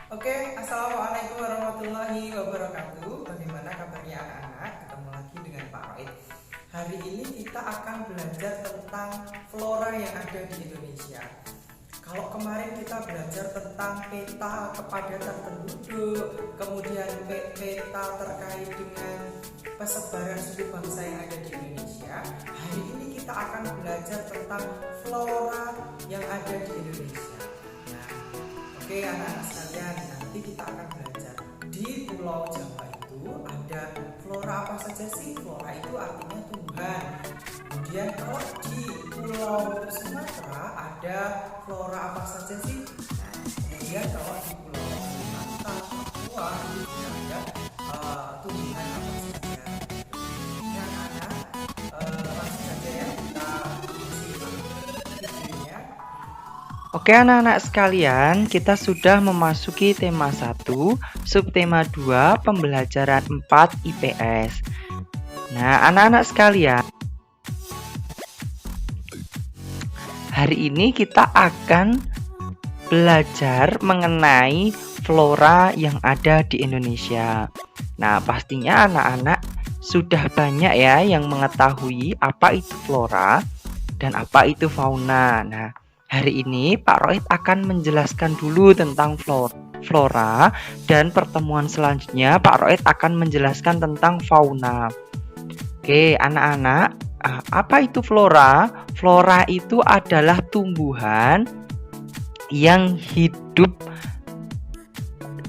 Oke, Assalamualaikum warahmatullahi wabarakatuh. Bagaimana kabarnya anak-anak? Ketemu lagi dengan Pak Roid. Hari ini kita akan belajar tentang flora yang ada di Indonesia. Kalau kemarin kita belajar tentang peta kepadatan penduduk, kemudian peta terkait dengan persebaran suku bangsa yang ada di Indonesia. Hari ini kita akan belajar tentang flora yang ada di Indonesia. Nah, oke anak-anak sekalian, nanti kita akan belajar di Pulau Jawa itu ada flora apa saja sih? Flora itu artinya tumbuhan. Kemudian kalau di Pulau Sumatera ada flora apa saja sih? Nah, kemudian kalau di Pulau Kalimantan, Papua itu ada tumbuhan apa saja? Nah, anak-anak, langsung saja ya kita simak videonya. Oke anak-anak sekalian, kita sudah memasuki tema 1, subtema 2, pembelajaran 4 IPS. Nah anak-anak sekalian, hari ini kita akan belajar mengenai flora yang ada di Indonesia. Nah pastinya anak-anak sudah banyak ya yang mengetahui apa itu flora dan apa itu fauna. Nah hari ini Pak Roid akan menjelaskan dulu tentang flora dan pertemuan selanjutnya Pak Roid akan menjelaskan tentang fauna. Oke anak-anak, apa itu flora? Flora itu adalah tumbuhan yang hidup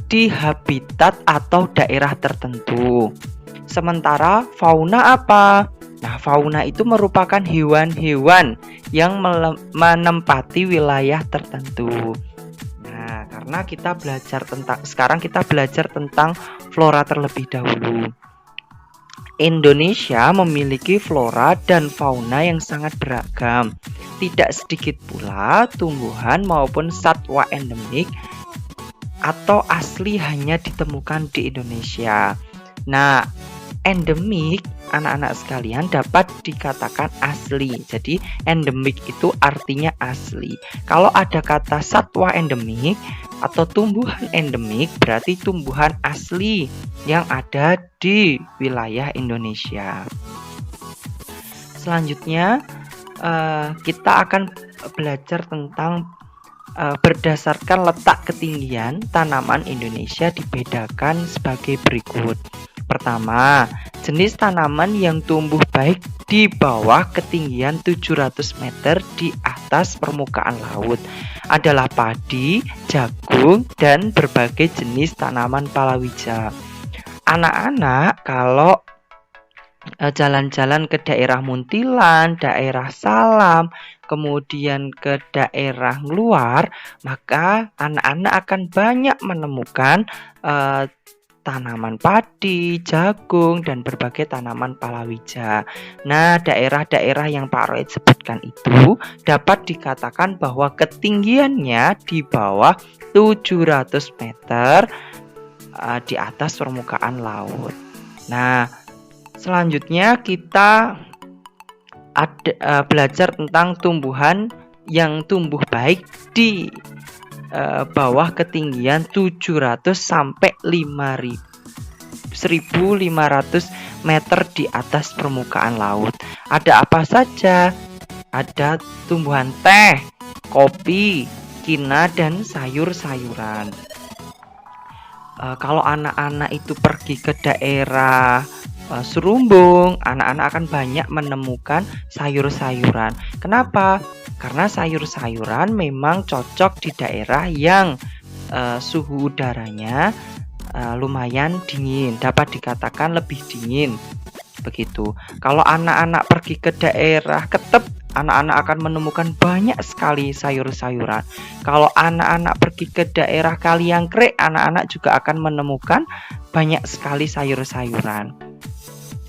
di habitat atau daerah tertentu. Sementara fauna apa? Nah, fauna itu merupakan hewan-hewan yang menempati wilayah tertentu. Nah, karena sekarang kita belajar tentang flora terlebih dahulu. Indonesia memiliki flora dan fauna yang sangat beragam. Tidak sedikit pula tumbuhan maupun satwa endemik atau asli hanya ditemukan di Indonesia. Nah, endemik anak-anak sekalian dapat dikatakan asli. Jadi endemik itu artinya asli. Kalau ada kata satwa endemik atau tumbuhan endemik berarti tumbuhan asli yang ada di wilayah Indonesia. Selanjutnya kita akan belajar tentang berdasarkan letak ketinggian tanaman Indonesia dibedakan sebagai berikut. Pertama, jenis tanaman yang tumbuh baik di bawah ketinggian 700 meter di atas permukaan laut adalah padi, jagung, dan berbagai jenis tanaman palawija. Anak-anak kalau jalan-jalan ke daerah Muntilan, daerah Salam, kemudian ke daerah luar, maka anak-anak akan banyak menemukan tanaman padi, jagung, dan berbagai tanaman palawija. Nah, daerah-daerah yang Pak Roid sebutkan itu dapat dikatakan bahwa ketinggiannya di bawah 700 meter di atas permukaan laut. Nah, selanjutnya kita belajar tentang tumbuhan yang tumbuh baik di bawah ketinggian 700 sampai 1500 meter di atas permukaan laut. Ada apa saja? Ada tumbuhan teh, kopi, kina, dan sayur-sayuran. Kalau anak-anak itu pergi ke daerah Serumbung, anak-anak akan banyak menemukan sayur-sayuran. Kenapa? Karena sayur-sayuran memang cocok di daerah yang suhu udaranya lumayan dingin, dapat dikatakan lebih dingin. Begitu. Kalau anak-anak pergi ke daerah Ketep, anak-anak akan menemukan banyak sekali sayur-sayuran. Kalau anak-anak pergi ke daerah Kaliangkrek, anak-anak juga akan menemukan banyak sekali sayur-sayuran.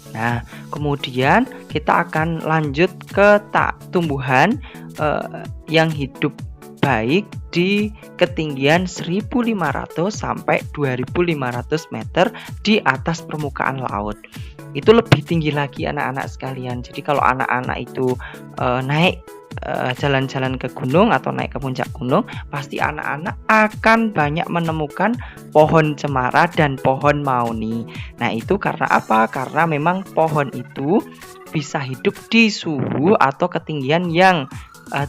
Nah, kemudian kita akan lanjut ke tumbuhan yang hidup baik di ketinggian 1500 sampai 2500 meter di atas permukaan laut. Itu lebih tinggi lagi anak-anak sekalian. Jadi kalau anak-anak itu naik jalan-jalan ke gunung atau naik ke puncak gunung, pasti anak-anak akan banyak menemukan pohon cemara dan pohon mauni. Nah, itu karena apa? Karena memang pohon itu bisa hidup di suhu atau ketinggian yang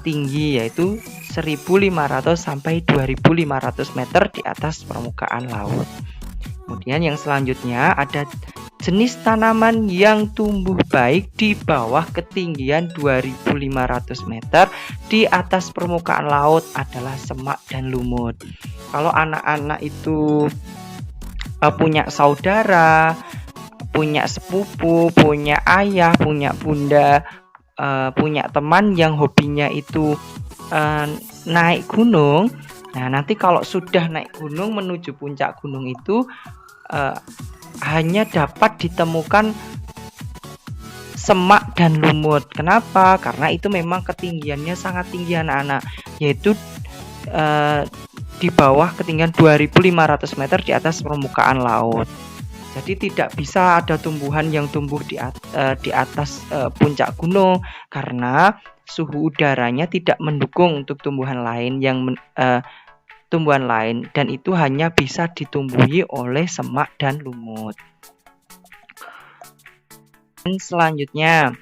tinggi, yaitu 1.500 sampai 2.500 meter di atas permukaan laut. Kemudian yang selanjutnya ada jenis tanaman yang tumbuh baik di bawah ketinggian 2.500 meter di atas permukaan laut adalah semak dan lumut. Kalau anak-anak itu punya saudara, punya sepupu, punya ayah, punya bunda, punya teman yang hobinya itu naik gunung. Nah, nanti kalau sudah naik gunung menuju puncak gunung itu hanya dapat ditemukan semak dan lumut. Kenapa? Karena itu memang ketinggiannya sangat tinggi anak-anak, yaitu di bawah ketinggian 2.500 meter di atas permukaan laut. Jadi tidak bisa ada tumbuhan yang tumbuh di atas puncak gunung karena suhu udaranya tidak mendukung untuk tumbuhan lain dan itu hanya bisa ditumbuhi oleh semak dan lumut. Dan selanjutnya,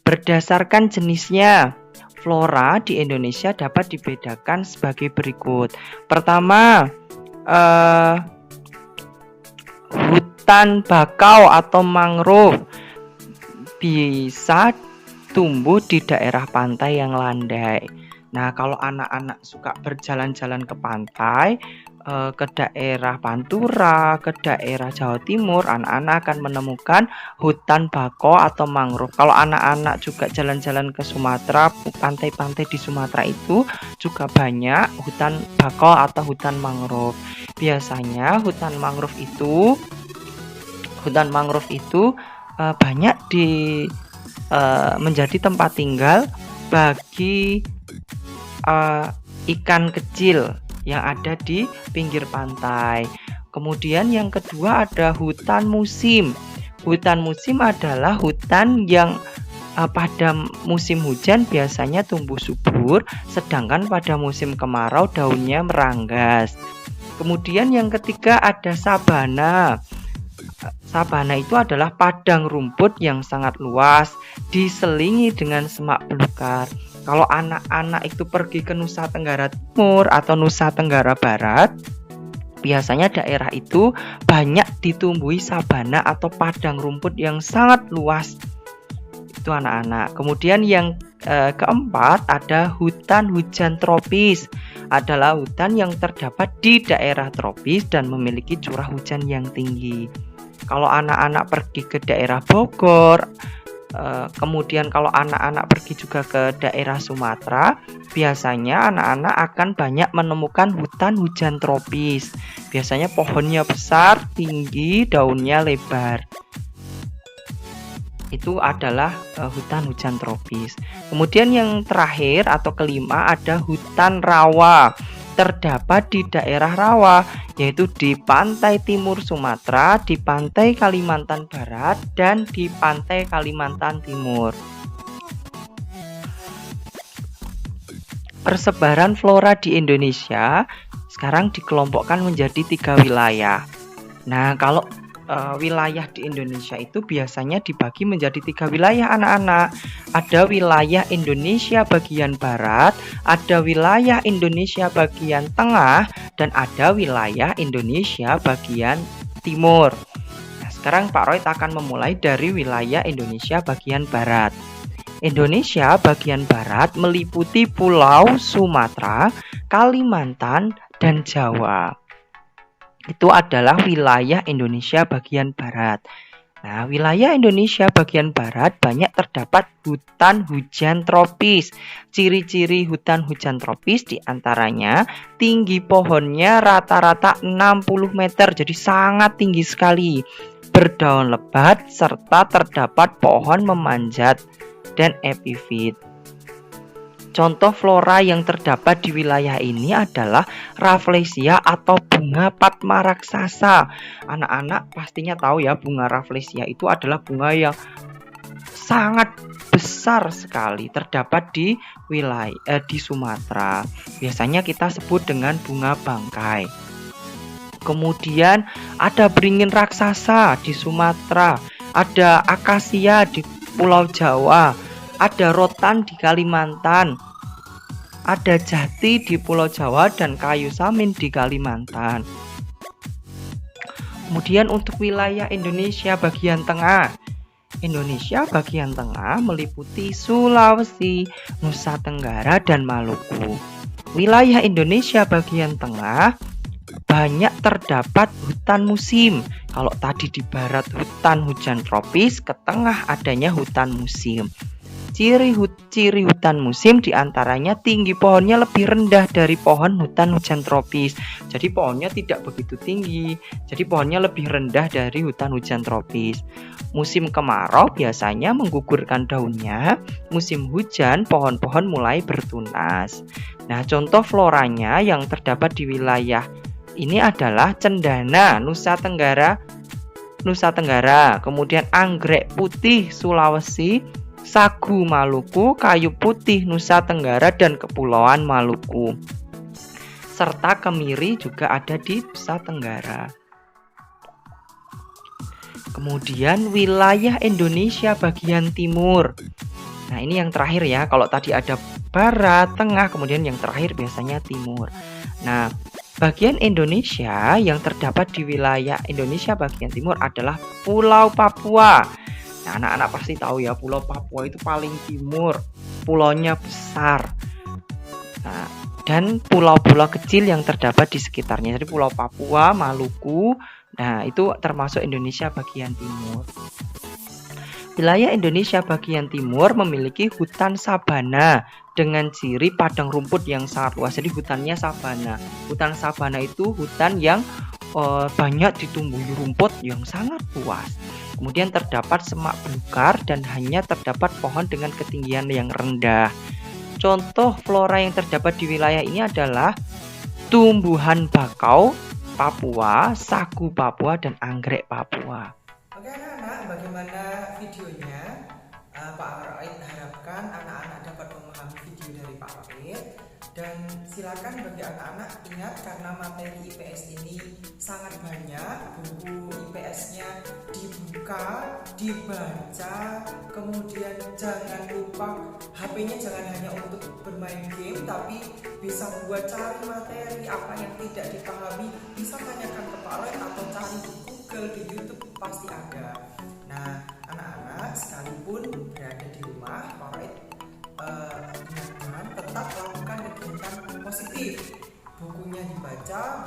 berdasarkan jenisnya, flora di Indonesia dapat dibedakan sebagai berikut. Pertama, hutan bakau atau mangrove bisa tumbuh di daerah pantai yang landai. Nah, kalau anak-anak suka berjalan-jalan ke pantai, ke daerah Pantura, ke daerah Jawa Timur, anak-anak akan menemukan hutan bakau atau mangrove. Kalau anak-anak juga jalan-jalan ke Sumatera, pantai-pantai di Sumatera itu juga banyak hutan bakau atau hutan mangrove. Biasanya hutan mangrove itu banyak menjadi tempat tinggal bagi ikan kecil yang ada di pinggir pantai. Kemudian yang kedua ada hutan musim. Hutan musim adalah hutan yang pada musim hujan biasanya tumbuh subur, sedangkan pada musim kemarau daunnya meranggas. Kemudian yang ketiga ada sabana. Sabana itu adalah padang rumput yang sangat luas, diselingi dengan semak belukar. Kalau anak-anak itu pergi ke Nusa Tenggara Timur atau Nusa Tenggara Barat, biasanya daerah itu banyak ditumbuhi sabana atau padang rumput yang sangat luas. Itu anak-anak. Kemudian yang keempat ada hutan hujan tropis. Adalah hutan yang terdapat di daerah tropis dan memiliki curah hujan yang tinggi. Kalau anak-anak pergi ke daerah Bogor, kemudian kalau anak-anak pergi juga ke daerah Sumatera, biasanya anak-anak akan banyak menemukan hutan hujan tropis. Biasanya pohonnya besar, tinggi, daunnya lebar. Itu adalah hutan hujan tropis. Kemudian yang terakhir atau kelima ada hutan rawa. Terdapat di daerah rawa, yaitu di pantai timur Sumatera, di pantai Kalimantan Barat, dan di pantai Kalimantan Timur. Persebaran flora di Indonesia sekarang dikelompokkan menjadi 3 wilayah. Nah, kalau wilayah di Indonesia itu biasanya dibagi menjadi 3 wilayah anak-anak. Ada wilayah Indonesia bagian barat, ada wilayah Indonesia bagian tengah, dan ada wilayah Indonesia bagian timur. Nah, sekarang Pak Roy akan memulai dari wilayah Indonesia bagian barat. Indonesia bagian barat meliputi Pulau Sumatera, Kalimantan, dan Jawa. Itu adalah wilayah Indonesia bagian barat. Nah, wilayah Indonesia bagian barat banyak terdapat hutan hujan tropis. Ciri-ciri hutan hujan tropis diantaranya tinggi pohonnya rata-rata 60 meter, jadi sangat tinggi sekali. Berdaun lebat serta terdapat pohon memanjat dan epifit. Contoh flora yang terdapat di wilayah ini adalah Rafflesia atau bunga Padma raksasa. Anak-anak pastinya tahu ya, bunga Rafflesia itu adalah bunga yang sangat besar sekali terdapat di wilayah di Sumatera. Biasanya kita sebut dengan bunga bangkai. Kemudian ada beringin raksasa di Sumatera, ada akasia di Pulau Jawa, ada rotan di Kalimantan, ada jati di Pulau Jawa dan kayu samin di Kalimantan. Kemudian untuk wilayah Indonesia bagian tengah. Indonesia bagian tengah meliputi Sulawesi, Nusa Tenggara, dan Maluku. Wilayah Indonesia bagian tengah banyak terdapat hutan musim. Kalau tadi di barat hutan hujan tropis, ke tengah adanya hutan musim. Ciri hutan musim diantaranya tinggi pohonnya lebih rendah dari pohon hutan hujan tropis. Jadi pohonnya tidak begitu tinggi, jadi pohonnya lebih rendah dari hutan hujan tropis. Musim kemarau biasanya menggugurkan daunnya, musim hujan pohon-pohon mulai bertunas. Nah, contoh floranya yang terdapat di wilayah ini adalah cendana Nusa Tenggara, kemudian anggrek putih Sulawesi, sagu Maluku, kayu putih Nusa Tenggara dan Kepulauan Maluku. Serta kemiri juga ada di Nusa Tenggara. Kemudian wilayah Indonesia bagian timur. Nah, ini yang terakhir ya. Kalau tadi ada barat, tengah, kemudian yang terakhir biasanya timur. Nah, bagian Indonesia yang terdapat di wilayah Indonesia bagian timur adalah Pulau Papua. Nah, anak-anak pasti tahu ya, Pulau Papua itu paling timur, pulaunya besar. Nah, dan pulau-pulau kecil yang terdapat di sekitarnya. Jadi Pulau Papua, Maluku, nah itu termasuk Indonesia bagian timur. Wilayah Indonesia bagian timur memiliki hutan sabana dengan ciri padang rumput yang sangat luas. Jadi hutannya sabana. Hutan sabana itu hutan yang banyak ditumbuhi rumput yang sangat luas. Kemudian terdapat semak belukar dan hanya terdapat pohon dengan ketinggian yang rendah. Contoh flora yang terdapat di wilayah ini adalah tumbuhan bakau Papua, sagu Papua, dan anggrek Papua. Oke anak-anak, bagaimana videonya? Pak Roid harapkan anak-anak dapat memahami video dari Pak Roid. Dan silakan bagi anak-anak ingat, karena materi IPS ini sangat banyak, buku IPS-nya dibuka, dibaca, kemudian jangan lupa HP-nya jangan hanya untuk bermain game, tapi bisa buat cari materi apa yang tidak dipahami, bisa tanyakan ke Pak Roid atau cari di Google, di YouTube pasti ada. Nah, anak-anak sekalipun berada di rumah, Pak Roid ingatkan tetap lakukan kegiatan positif. Bukunya dibaca,